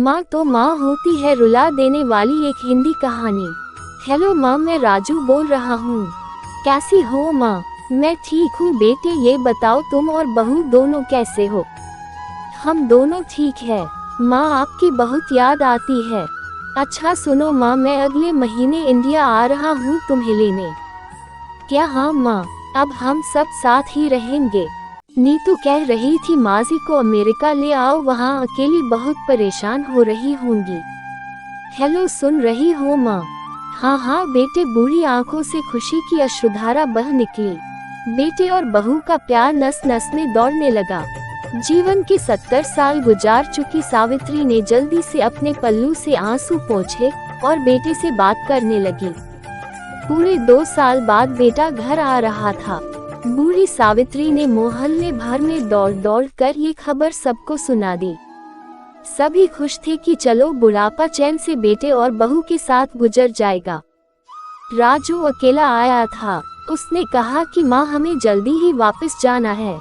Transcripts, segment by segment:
माँ तो माँ होती है रुला देने वाली एक हिंदी कहानी। हेलो माँ, मैं राजू बोल रहा हूँ। कैसी हो माँ? मैं ठीक हूँ बेटे, ये बताओ तुम और बहू दोनों कैसे हो? हम दोनों ठीक है माँ, आपकी बहुत याद आती है। अच्छा सुनो माँ, मैं अगले महीने इंडिया आ रहा हूँ तुम्हें लेने। क्या? हाँ माँ, अब हम सब साथ ही रहेंगे। नीतू कह रही थी माजी को अमेरिका ले आओ, वहाँ अकेली बहुत परेशान हो रही होंगी। हेलो, सुन रही हो माँ? हाँ हाँ बेटे, बूढ़ी आंखों से खुशी की अश्रुधारा बह निकली। बेटे और बहू का प्यार नस नस में दौड़ने लगा। जीवन के 70 साल गुजार चुकी सावित्री ने जल्दी से अपने पल्लू से आंसू पोंछे और बेटे से बात करने लगी। पूरे 2 साल बाद बेटा घर आ रहा था। बूढ़ी सावित्री ने मोहल्ले भर में दौड़ दौड़ कर ये खबर सबको सुना दी। सभी खुश थे कि चलो बुढ़ापा चैन से बेटे और बहू के साथ गुजर जाएगा। राजू अकेला आया था। उसने कहा कि माँ, हमें जल्दी ही वापस जाना है,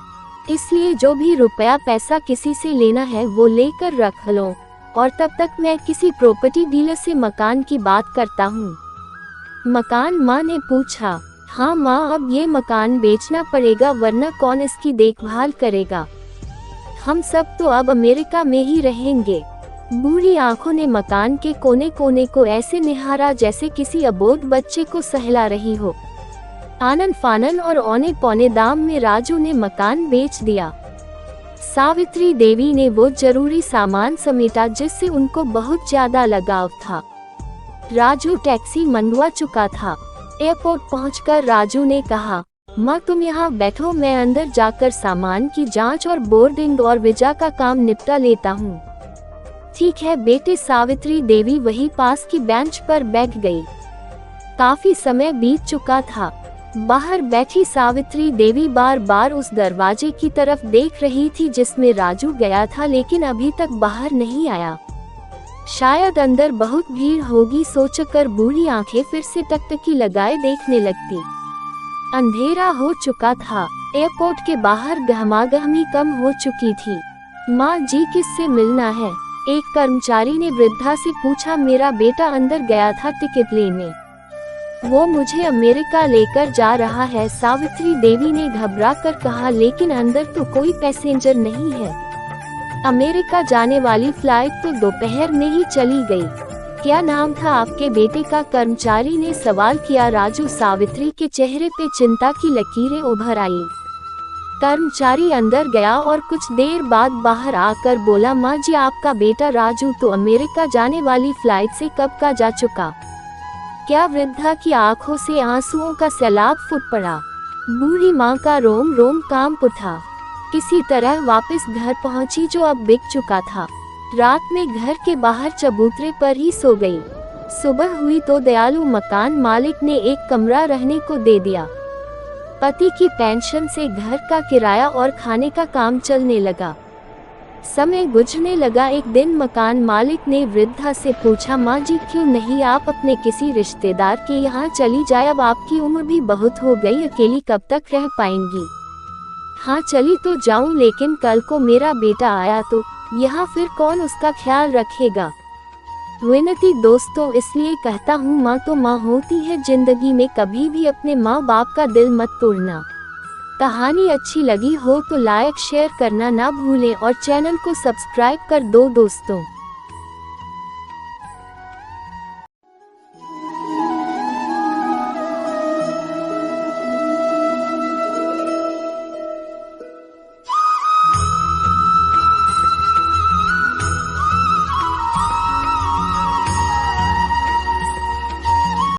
इसलिए जो भी रुपया पैसा किसी से लेना है वो लेकर रख लो, और तब तक मैं किसी प्रॉपर्टी डीलर से मकान की बात करता हूँ। मकान? माँ ने पूछा। हाँ माँ, अब ये मकान बेचना पड़ेगा, वरना कौन इसकी देखभाल करेगा? हम सब तो अब अमेरिका में ही रहेंगे। बूढ़ी आंखों ने मकान के कोने कोने को ऐसे निहारा जैसे किसी अबोध बच्चे को सहला रही हो। आनन फानन और औने पौने दाम में राजू ने मकान बेच दिया। सावित्री देवी ने वो जरूरी सामान समेटा जिससे उनको बहुत ज्यादा लगाव था। राजू टैक्सी मंगवा चुका था। एयरपोर्ट पहुंचकर राजू ने कहा, माँ तुम यहाँ बैठो, मैं अंदर जाकर सामान की जांच और बोर्डिंग और वीजा का काम निपटा लेता हूँ। ठीक है बेटे। सावित्री देवी वही पास की बेंच पर बैठ गई। काफी समय बीत चुका था। बाहर बैठी सावित्री देवी बार बार उस दरवाजे की तरफ देख रही थी जिसमें राजू गया था, लेकिन अभी तक बाहर नहीं आया। शायद अंदर बहुत भीड़ होगी सोचकर बूढ़ी आंखें फिर से टकटकी लगाए देखने लगती। अंधेरा हो चुका था। एयरपोर्ट के बाहर गहमागहमी कम हो चुकी थी। माँ जी, किससे मिलना है? एक कर्मचारी ने वृद्धा से पूछा। मेरा बेटा अंदर गया था टिकट लेने, वो मुझे अमेरिका लेकर जा रहा है, सावित्री देवी ने घबरा कर कहा। लेकिन अंदर तो कोई पैसेंजर नहीं है। अमेरिका जाने वाली फ्लाइट तो दोपहर में ही चली गई। क्या नाम था आपके बेटे का? कर्मचारी ने सवाल किया। राजू। सावित्री के चेहरे पे चिंता की लकीरें उभर आई। कर्मचारी अंदर गया और कुछ देर बाद बाहर आकर बोला, माँ जी, आपका बेटा राजू तो अमेरिका जाने वाली फ्लाइट से कब का जा चुका। क्या? वृद्धा की आंखों से आंसुओं का सैलाब फूट पड़ा। बूढ़ी माँ का रोम रोम कांप उठा। किसी तरह वापस घर पहुंची जो अब बिक चुका था। रात में घर के बाहर चबूतरे पर ही सो गई। सुबह हुई तो दयालु मकान मालिक ने एक कमरा रहने को दे दिया। पति की पेंशन से घर का किराया और खाने का काम चलने लगा। समय गुजरने लगा। एक दिन मकान मालिक ने वृद्धा से पूछा, माँ जी, क्यों नहीं आप अपने किसी रिश्तेदार के यहाँ चली जाए? अब आपकी उम्र भी बहुत हो गई, अकेली कब तक रह पाएंगी? हाँ चली तो जाऊं, लेकिन कल को मेरा बेटा आया तो यहाँ फिर कौन उसका ख्याल रखेगा? विनती दोस्तों, इसलिए कहता हूँ, माँ तो माँ होती है। जिंदगी में कभी भी अपने माँ बाप का दिल मत तोड़ना। कहानी अच्छी लगी हो तो लाइक शेयर करना ना भूलें और चैनल को सब्सक्राइब कर दो दोस्तों।